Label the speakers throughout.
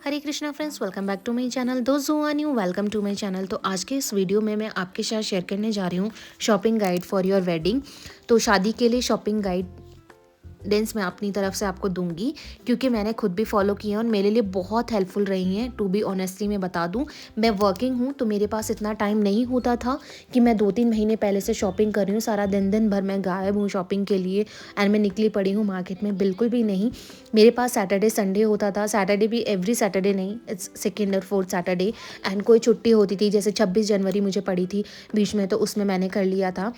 Speaker 1: Hare Krishna friends, welcome back to my channel. दोस्त who are new, welcome to my channel. तो आज के इस वीडियो में मैं आपके साथ शेयर करने जा रही हूँ shopping guide for your wedding. तो शादी के लिए शॉपिंग गाइडेंस मैं अपनी तरफ से आपको दूंगी, क्योंकि मैंने खुद भी फॉलो किए हैं और मेरे लिए बहुत हेल्पफुल रही हैं। टू बी ऑनेस्टली मैं बता दूं, मैं वर्किंग हूं तो मेरे पास इतना टाइम नहीं होता था कि मैं 2-3 महीने पहले से शॉपिंग कर रही हूँ। सारा दिन दिन भर मैं गायब हूँ शॉपिंग के लिए एंड मैं निकली पड़ी हूँ मार्केट में, बिल्कुल भी नहीं। मेरे पास सैटरडे संडे होता था, सैटरडे भी एवरी सैटरडे नहीं, इट्स सेकेंड और फोर्थ सैटरडे। एंड कोई छुट्टी होती थी, जैसे 26 जनवरी मुझे पड़ी थी बीच में, तो उसमें मैंने कर लिया था।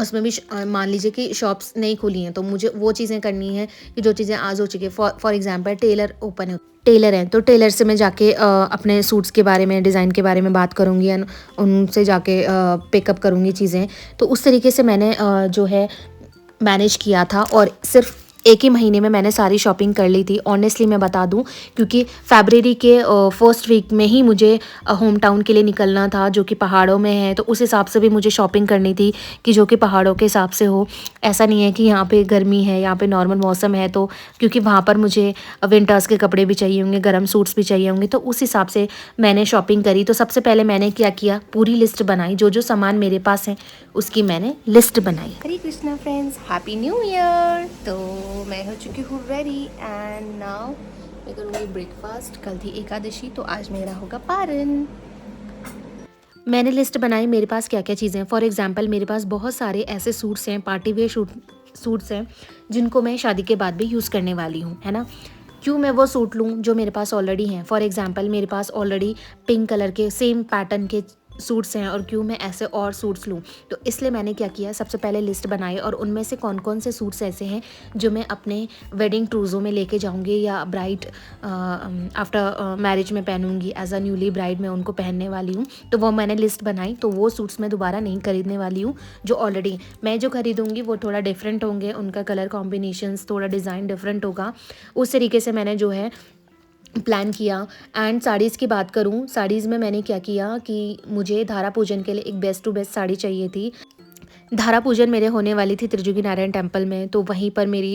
Speaker 1: उसमें भी मान लीजिए कि शॉप्स नहीं खुली हैं तो मुझे वो चीज़ें करनी है कि जो चीज़ें आज हो चुकी है। फॉर एग्जांपल टेलर ओपन है, टेलर हैं तो टेलर से मैं जाके अपने सूट्स के बारे में, डिज़ाइन के बारे में बात करूँगी एंड उनसे जाके पिकअप करूँगी चीज़ें। तो उस तरीके से मैंने जो है मैनेज किया था और सिर्फ एक ही महीने में मैंने सारी शॉपिंग कर ली थी, ऑनेस्टली मैं बता दूं, क्योंकि फरवरी के फर्स्ट वीक में ही मुझे होम टाउन के लिए निकलना था, जो कि पहाड़ों में है। तो उस हिसाब से भी मुझे शॉपिंग करनी थी कि जो कि पहाड़ों के हिसाब से हो। ऐसा नहीं है कि यहाँ पे गर्मी है, यहाँ पे नॉर्मल मौसम है, तो क्योंकि वहाँ पर मुझे विंटर्स के कपड़े भी चाहिए होंगे, गर्म सूट्स भी चाहिए होंगे, तो उस हिसाब से मैंने शॉपिंग करी। तो सबसे पहले मैंने क्या किया, पूरी लिस्ट बनाई, जो जो सामान मेरे पास है उसकी मैंने लिस्ट बनाई।
Speaker 2: Hare Krishna friends, happy new year. तो मैं हो चुकी हूँ रेडी एंड नाउ मैं करूँगी ब्रेकफास्ट। कल थी एकादशी तो आज मेरा होगा पारण।
Speaker 1: मैंने लिस्ट बनाई मेरे पास क्या क्या चीज़ें हैं। फॉर एग्जांपल मेरे पास बहुत सारे ऐसे सूट्स हैं, पार्टी वेयर सूट्स हैं, जिनको मैं शादी के बाद भी यूज़ करने वाली हूँ, है ना। क्यों मैं वो सूट लूँ जो मेरे पास ऑलरेडी हैं। फॉर एग्जांपल मेरे पास ऑलरेडी पिंक कलर के सेम पैटर्न के सूट्स हैं और क्यों मैं ऐसे और सूट्स लूँ। तो इसलिए मैंने क्या किया, सबसे पहले लिस्ट बनाई और उनमें से कौन कौन से सूट्स ऐसे हैं जो मैं अपने वेडिंग ट्रूज़ों में लेके जाऊँगी या ब्राइड आफ्टर मैरिज में पहनूंगी। एज अ न्यूली ब्राइड मैं उनको पहनने वाली हूँ, तो वो मैंने लिस्ट बनाई। तो वो सूट्स मैं दोबारा नहीं खरीदने वाली हूँ। जो ऑलरेडी मैं जो खरीदूंगी वो थोड़ा डिफरेंट होंगे, उनका कलर कॉम्बिनेशंस, थोड़ा डिज़ाइन डिफरेंट होगा। उस तरीके से मैंने जो है प्लान किया। एंड साड़ीज़ की बात करूँ, साड़ीज़ में मैंने क्या किया कि मुझे धारा पूजन के लिए एक बेस्ट टू बेस्ट साड़ी चाहिए थी। धारा पूजन मेरे होने वाली थी त्रिजुगी नारायण टेम्पल में, तो वहीं पर मेरी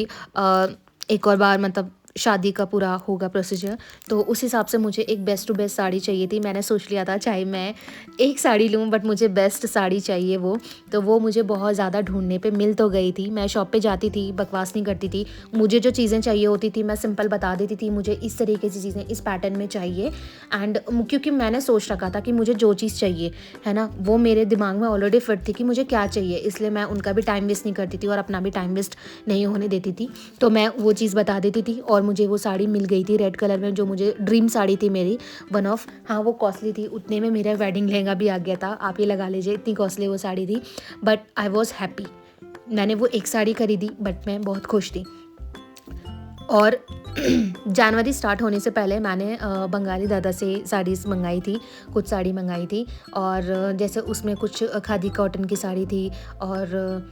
Speaker 1: एक और बार मतलब शादी का पूरा होगा प्रोसीजर। तो उस हिसाब से मुझे एक बेस्ट टू बेस्ट साड़ी चाहिए थी। मैंने सोच लिया था चाहे मैं एक साड़ी लूँ बट मुझे बेस्ट साड़ी चाहिए वो। तो वो मुझे बहुत ज़्यादा ढूंढने पे मिल तो गई थी। मैं शॉप पे जाती थी, बकवास नहीं करती थी। मुझे जो चीज़ें चाहिए होती थी मैं सिंपल बता देती थी, मुझे इस तरीके की चीज़ें इस पैटर्न में चाहिए। एंड क्योंकि मैंने सोच रखा था कि मुझे जो चीज़ चाहिए है ना, वो मेरे दिमाग में ऑलरेडी फिट थी कि मुझे क्या चाहिए, इसलिए मैं उनका भी टाइम वेस्ट नहीं करती थी और अपना भी टाइम वेस्ट नहीं होने देती थी। तो मैं वो चीज़ बता देती थी और मुझे वो साड़ी मिल गई थी रेड कलर में, जो मुझे ड्रीम साड़ी थी मेरी, वन ऑफ। हाँ, वो कॉस्टली थी, उतने में मेरा वेडिंग लहंगा भी आ गया था, आप ये लगा लीजिए, इतनी कॉस्टली वो साड़ी थी। But I was happy. मैंने वो एक साड़ी खरीदी बट मैं बहुत खुश थी। और जनवरी स्टार्ट होने से पहले मैंने बंगाली दादा से साड़ीज़ मंगाई थी, कुछ साड़ी मंगाई थी। और जैसे उसमें कुछ खादी कॉटन की साड़ी थी और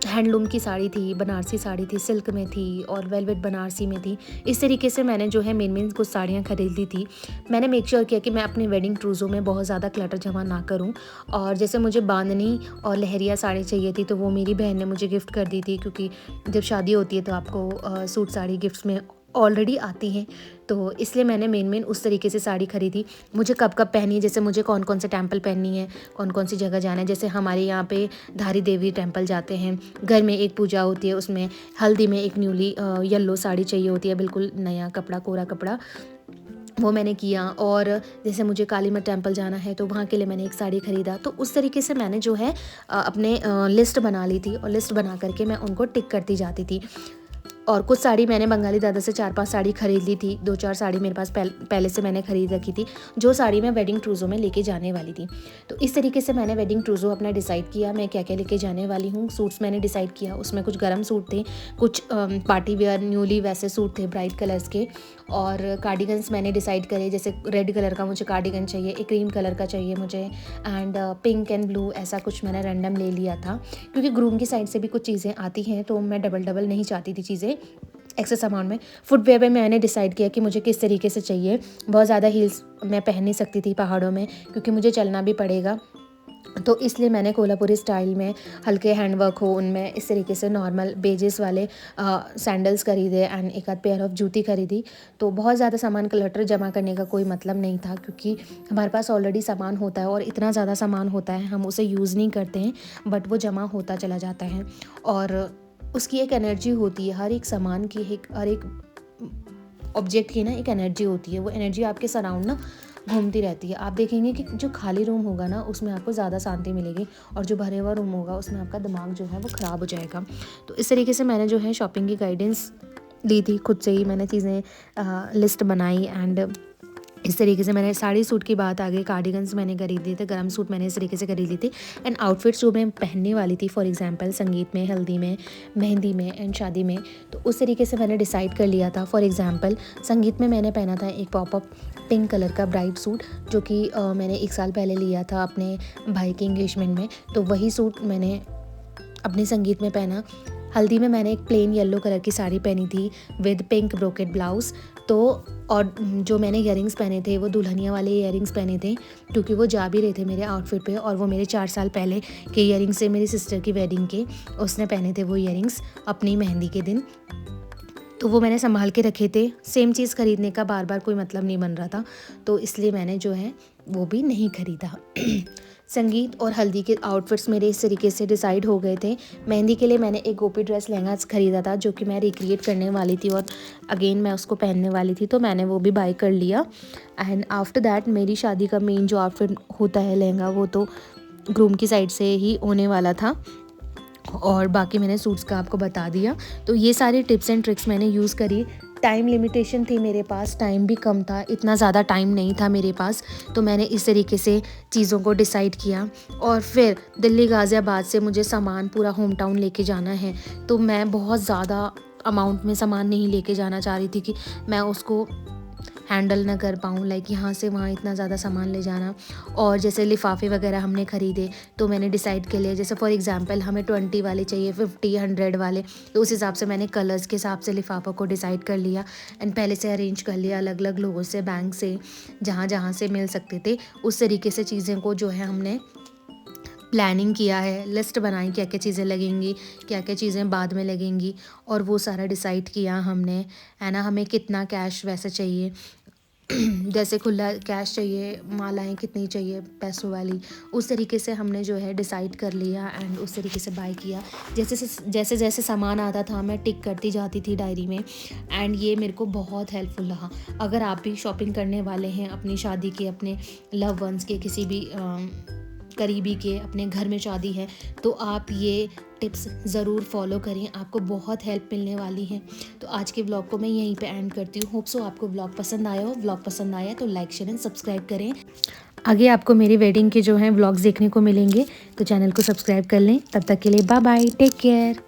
Speaker 1: हैंडलूम की साड़ी थी, बनारसी साड़ी थी, सिल्क में थी और वेलवेट बनारसी में थी। इस तरीके से मैंने जो है मेन कुछ साड़ियाँ खरीद ली थी। मैंने मेक श्योर किया कि मैं अपने वेडिंग ट्रूज़ों में बहुत ज़्यादा क्लटर जमा ना करूं। और जैसे मुझे बांधनी और लहरिया साड़ी चाहिए थी तो वो मेरी बहन ने मुझे गिफ्ट कर दी थी, क्योंकि जब शादी होती है तो आपको सूट साड़ी गिफ्ट्स में ऑलरेडी आती हैं। तो इसलिए मैंने मेन उस तरीके से साड़ी खरीदी। मुझे कब कब पहनी है, जैसे मुझे कौन कौन से टेम्पल पहननी है, कौन कौन सी जगह जाना है। जैसे हमारे यहाँ पे धारी देवी टेम्पल जाते हैं, घर में एक पूजा होती है, उसमें हल्दी में एक न्यूली येलो साड़ी चाहिए होती है, बिल्कुल नया कपड़ा, कोरा कपड़ा, वो मैंने किया। और जैसे मुझे काली मठ टेम्पल जाना है तो वहाँ के लिए मैंने एक साड़ी ख़रीदा। तो उस तरीके से मैंने जो है अपने लिस्ट बना ली थी और लिस्ट बना करके मैं उनको टिक करती जाती थी। और कुछ साड़ी मैंने बंगाली दादा से 4-5 साड़ी खरीद ली थी, 2-4 साड़ी मेरे पास पहले से मैंने खरीद रखी थी, जो साड़ी मैं वेडिंग ट्रूज़ों में लेके जाने वाली थी। तो इस तरीके से मैंने वेडिंग ट्रूज़ो अपना डिसाइड किया, मैं क्या क्या लेके जाने वाली हूँ। सूट्स मैंने डिसाइड किया, उसमें कुछ गर्म सूट थे, कुछ पार्टी वेयर न्यूली वैसे सूट थे ब्राइट कलर्स के। और कार्डिगन्स मैंने डिसाइड करे, जैसे रेड कलर का मुझे कार्डिगन चाहिए, एक क्रीम कलर का चाहिए मुझे, एंड पिंक एंड ब्लू, ऐसा कुछ मैंने रैंडम ले लिया था। क्योंकि ग्रूम की साइड से भी कुछ चीज़ें आती हैं तो मैं डबल डबल नहीं चाहती थी चीज़ें एक्सेस अमाउंट में। फुटवेयर में मैंने डिसाइड किया कि मुझे किस तरीके से चाहिए। बहुत ज़्यादा हील्स मैं पहन नहीं सकती थी पहाड़ों में, क्योंकि मुझे चलना भी पड़ेगा तो इसलिए मैंने कोल्हापुरी स्टाइल में हल्के हैंडवर्क हो उनमें इस तरीके से नॉर्मल बेजेस वाले सैंडल्स खरीदे एंड एक आध पेयर ऑफ जूती खरीदी। तो बहुत ज़्यादा सामान क्लटर जमा करने का कोई मतलब नहीं था, क्योंकि हमारे पास ऑलरेडी सामान होता है और इतना ज़्यादा सामान होता है हम उसे यूज़ नहीं करते हैं, बट वो जमा होता चला जाता है। और उसकी एक एनर्जी होती है, हर एक सामान की हर एक ऑब्जेक्ट की ना एक एनर्जी होती है। वो एनर्जी आपके सराउंड ना घूमती रहती है। आप देखेंगे कि जो खाली रूम होगा ना उसमें आपको ज़्यादा शांति मिलेगी, और जो भरे हुआ रूम होगा उसमें आपका दिमाग जो है वो ख़राब हो जाएगा। तो इस तरीके से मैंने जो है शॉपिंग की गाइडेंस ली थी, खुद से ही मैंने चीज़ें लिस्ट बनाई। एंड इस तरीके से मैंने साड़ी सूट की बात आ गई, कार्डिगन्स मैंने खरीद लिए थे, गर्म सूट मैंने इस तरीके से खरीद ली थी। एंड आउटफिट्स जो मैं पहनने वाली थी, फॉर एग्जांपल संगीत में, हल्दी में, मेहंदी में एंड शादी में, तो उस तरीके से मैंने डिसाइड कर लिया था। फॉर एग्जांपल संगीत में मैंने पहना था एक पॉपअप पिंक कलर का ब्राइड सूट, जो कि मैंने 1 साल पहले लिया था अपने भाई के एंगेजमेंट में। तो वही सूट मैंने अपने संगीत में पहना। हल्दी में मैंने एक प्लेन येलो कलर की साड़ी पहनी थी विद पिंक ब्रोकेट ब्लाउज़। तो और जो मैंने इयरिंग्स पहने थे वो दुल्हनिया वाले इयरिंग्स पहने थे, क्योंकि वो जा भी रहे थे मेरे आउटफिट पे, और वो मेरे 4 साल पहले के इयरिंग्स से, मेरी सिस्टर की वेडिंग के उसने पहने थे वो इयरिंग्स अपनी मेहंदी के दिन। तो वो मैंने संभाल के रखे थे। सेम चीज़ ख़रीदने का बार बार कोई मतलब नहीं बन रहा था, तो इसलिए मैंने जो है वो भी नहीं ख़रीदा। संगीत और हल्दी के आउटफिट्स मेरे इस तरीके से डिसाइड हो गए थे। मेहंदी के लिए मैंने एक गोपी ड्रेस लहंगा ख़रीदा था, जो कि मैं रिक्रिएट करने वाली थी और अगेन मैं उसको पहनने वाली थी, तो मैंने वो भी बाय कर लिया। एंड आफ्टर दैट मेरी शादी का मेन जो आउटफिट होता है लहंगा, वो तो ग्रूम की साइड से ही होने वाला था, और बाकी मैंने सूट्स का आपको बता दिया। तो ये सारी टिप्स एंड ट्रिक्स मैंने यूज़ करी। टाइम लिमिटेशन थी मेरे पास, टाइम भी कम था, इतना ज़्यादा टाइम नहीं था मेरे पास, तो मैंने इस तरीके से चीज़ों को डिसाइड किया। और फिर दिल्ली गाज़ियाबाद से मुझे सामान पूरा होम टाउन लेके जाना है, तो मैं बहुत ज़्यादा अमाउंट में सामान नहीं लेके जाना चाह रही थी कि मैं उसको हैंडल ना कर पाऊँ, लाइक यहाँ से वहाँ इतना ज़्यादा सामान ले जाना। और जैसे लिफाफे वगैरह हमने ख़रीदे, तो मैंने डिसाइड कर लिया, जैसे फॉर एग्जांपल हमें 20 वाले चाहिए, 50, 100 वाले, तो उस हिसाब से मैंने कलर्स के हिसाब से लिफाफों को डिसाइड कर लिया एंड पहले से अरेंज कर लिया अलग अलग लोगों से, बैंक से, जहाँ जहाँ से मिल सकते थे उस तरीके से चीज़ें को जो है हमने प्लानिंग किया है, लिस्ट बनाई क्या क्या चीज़ें लगेंगी, क्या क्या चीज़ें बाद में लगेंगी, और वो सारा डिसाइड किया हमने, है ना। हमें कितना कैश वैसे चाहिए, जैसे खुला कैश चाहिए, मालाएं कितनी चाहिए पैसों वाली, उस तरीके से हमने जो है डिसाइड कर लिया एंड उस तरीके से बाय किया। जैसे जैसे सामान आता था मैं टिक करती जाती थी डायरी में, एंड ये मेरे को बहुत हेल्पफुल रहा। अगर आप भी शॉपिंग करने वाले हैं अपनी शादी के, अपने लव वंस के, किसी भी करीबी के, अपने घर में शादी है, तो आप ये टिप्स ज़रूर फॉलो करें, आपको बहुत हेल्प मिलने वाली है। तो आज के व्लॉग को मैं यहीं पे एंड करती हूँ। होप सो आपको व्लॉग पसंद आया हो। व्लॉग पसंद आया तो लाइक शेयर एंड सब्सक्राइब करें। आगे आपको मेरी वेडिंग के जो हैं व्लॉग्स देखने को मिलेंगे, तो चैनल को सब्सक्राइब कर लें। तब तक के लिए बाय बाय, टेक केयर।